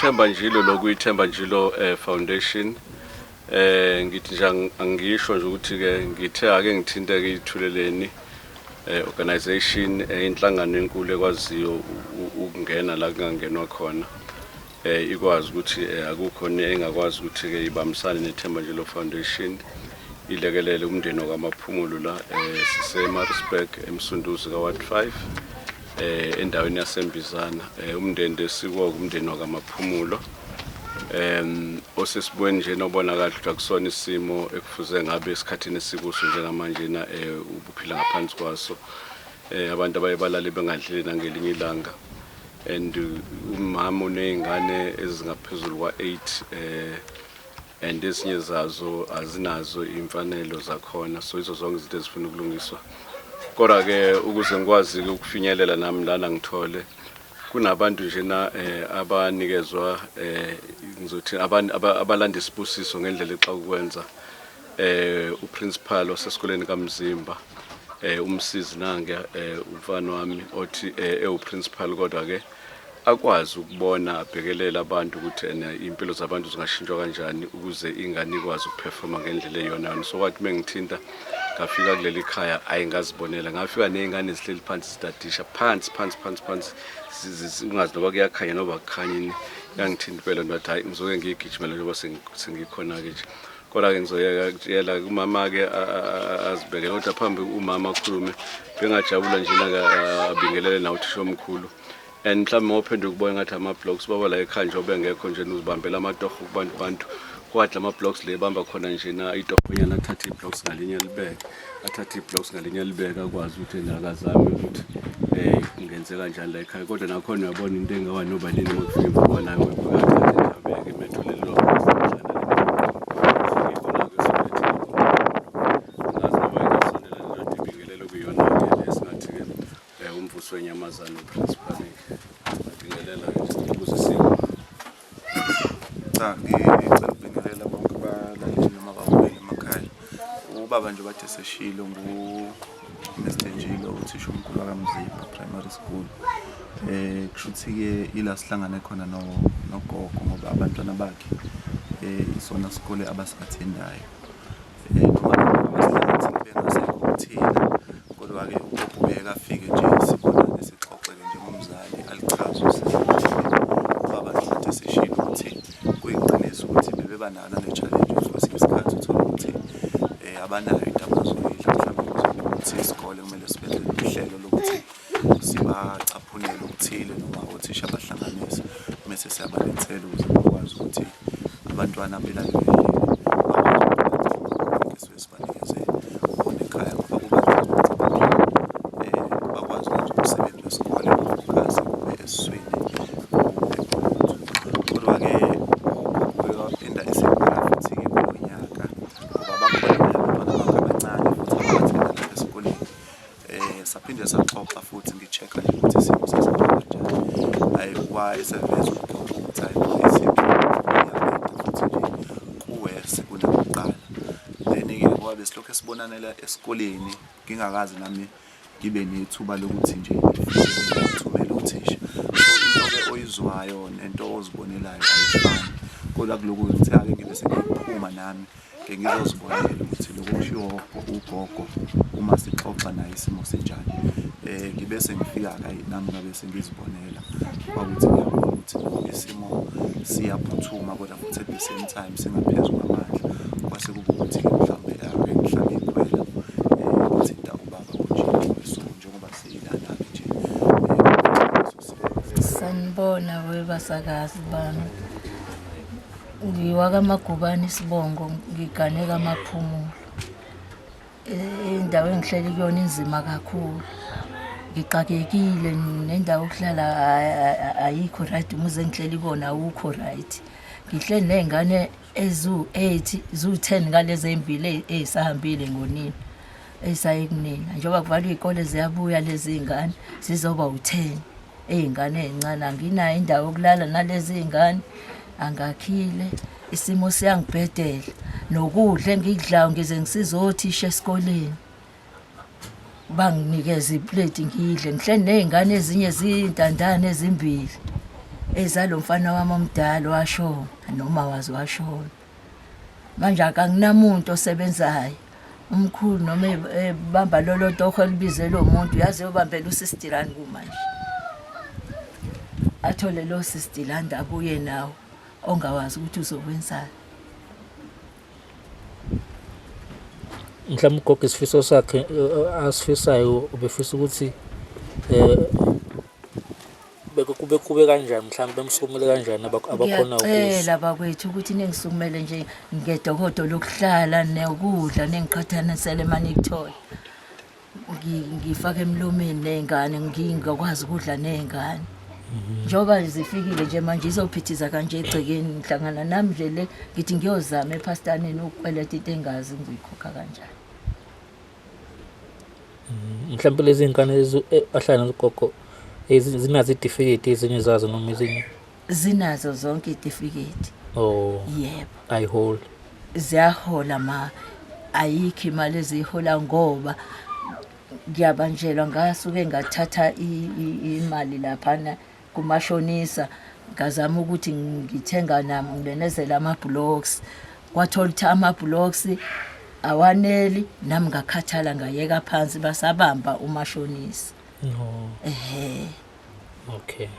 ithemba njilo lokuyithemba njilo foundation ngithi nje angisho nje ukuthi ke ngithe ake ngithinte ke ithuleleni organization inhlangano enkulu ekwaziyo ukungena la kungangenwa khona ikwazi ukuthi akukho engakwazi ukuthi ke ibambisane nethemba njilo foundation ilekelele umndeni wakamaphumulo la sise-Maritzburg emsunduzi ka-Ward 5 endaweni yaseMbizana umndeni lesikuwo umndeni wakamaphumulo osesibweni nje nobona kahle ukuthi akusona isimo ekufuze ngabe esikhathini esikuso njengamanje na Uphila ngaphansi kwaso abantu abayebalali bengadlili nangelinye ilanga and umama unezingane ezingaphezulu kwa8 and ezinye zazo azinazo imfanelo zakhona so izo zonke izinto ezifuna ukulungiswa kodwa ke ukuze ngikwazi ukufinyelela nami lana ngithole kunabantu nje na abanikezwa ngizothi abalanda isibusiso ngendlela exa ukwenza uprincipal wasesikoleni kaMzimba umsizi nange umfana wami othi uprincipal kodwa ke akwazi ukubona abhekelela abantu ukuthi impilo zabantu zingashintshwa kanjani ukuze ingane ikwazi ukuperforma ngendlela eyona so wathi mengithinta ngafika kuleli khaya ayingazibonela ngafika nezingane ezihleli phansi zidadisha phansi ungazi noba kuyakhanya noba kukhanyini yangithinta impela ngathi hayi ngizoke ngigijimela njengoba sengikhona ke nje kodwa ke ngizoyela umama ke azibekele kodwa phambi umama akhulume bengajabula nje abingelele nawo uthisha omkhulu and mhlawumbe ngophendwe ukubona ngathi ama-blocks baba la ekhaya nje obengekho nje uzibambela amatoho kubantu kwathi ama-blocks le bamba khona nje na itohonyana athathe i-blocks ngalinye libeka akwazi ukuthi nakazame ukuthi kungenze kanjani la ekhaya kodwa nakhona uyabona into engawa noba nini makufika imvumo nayo abeke imethulelo umvuso wenyamazana principal ngibingelela ukuze siko ngicela ukubingelela bonke abalaleli noma abaholi emakhaya ubaba nje bathe seshilo Mr. Njilo uthisha omkhulu kaMzimba primary school kushuthi ke ila sihlangane khona nogogo ngoba abantwana bakhe isona sikole abasikathendayo kodwa ke ubeka afike nje sibona nesixoxele njengomzali alichaza ubaba nje seshilo ukuthi kuyiqiniso ukuthi bebebanana ne-challenges kwesinye isikhathi uthola ukuthi abanayo indaba zoyidla mhlawumbe ukuthi isikole kumele sibenze uhlelo lokuthi sibacaphunele okuthile noma othisha abahlanganisa bese siyabalethela ukuze bakwazi ukuthi abantwana belaleli saxoxa futhi ngichecka nje ukuthi isimo sesibona kanjani hayi wayeseveza ukuthi isimo futhi nje kuwe sekunakuqala then ke ngoba besilokho sibonanela esikoleni ngingakazi nami ngibe nethuba lokuthi nje ngithumele uthisha so into ke oyizwayo nento ozibonelayo ayifani kodwa kuloku ukuthi ake ngibe sengiphuma nami ke ngizozibonela ukuthi lokushiwo ugogo uma sixoxa naye isimo senjani ngibe sengifika kayi nami ngabe sengizibonela ukuthi ngiyabona ukuthi isimo siyaphuthuma kodwa futhi at the same time singaphezulu kwamandla kwase kube ukuthi mhlambe ake ngihlale ikhwela ngithinta ubaba onje njengoba siyilana nje sanibona webasakazi bami ngiwakamagubane isibongo ngiganeka amaphumulo indawo engihleli kuyona inzima kakhulu ngiqakekile nendawo okuhlala ayikho right umuze ngihleli kona awukho right ngihleli nezingane ezu8 zu10 ngalezi ezimbili ezisahambile ngonini ezisaye kunina njengoba kuvalwe izikole ziyabuya lezi zingane zizoba u10 ezingane ezincane anginayo indawo yokulala nalezi zingane angakhile isimo siyangibhedela nokudla engikudlayo ngize ngisizothisha esikoleni banginikeza iplate ngidle ngihleli nezingane ezinye zintandane ezimbili ezalo mfana wami omdala washona noma wazi washona. Manje akanginamuntu osebenzayo. Umkhulu noma ebamba lolo toho libize lo muntu yazi uyobambela u60 kumanje. Athole lo 60 abuye nawo ongawazi ukuthi uzokwenzani. Mhlawumbe ugogo isifiso sakhe asifisayo ubefisa ukuthi kube kanjani mhlawumbe bemsukumele kanjani abakhona ukuzwa. Ngiyacela bakwethu ukuthi ningisukumele nje ngedokodo lokuhlala nekudla nengiqhathanisele manikuthola. Ngifake emlomeni nezingane ngingakwazi ukudla nezingane. Njoba zifikile nje manje izophithiza kanje egcekeni ngihlangana nami nje le ngithi ngiyozama epastaneni ukweleta into engazi ngiyikhokha kanjani. Mhlawumbe lezi ngane ahlala nogogo zinazo itifiketi ezinye zazo noma ezinye zinazo zonke itifiketi. Oh yebo ayihola ziyahola ma ayikho imali ezihola ngoba ngiyabanjelwa ngasuke ngathatha imali laphana kumashonisa ngazama ukuthi ngithenga nami ngibenezela ama-blocks kwathola ukuthi ama-blocks awaneli nami ngakhathala ngayeka phansi basabamba umashonisa. no Ehe okay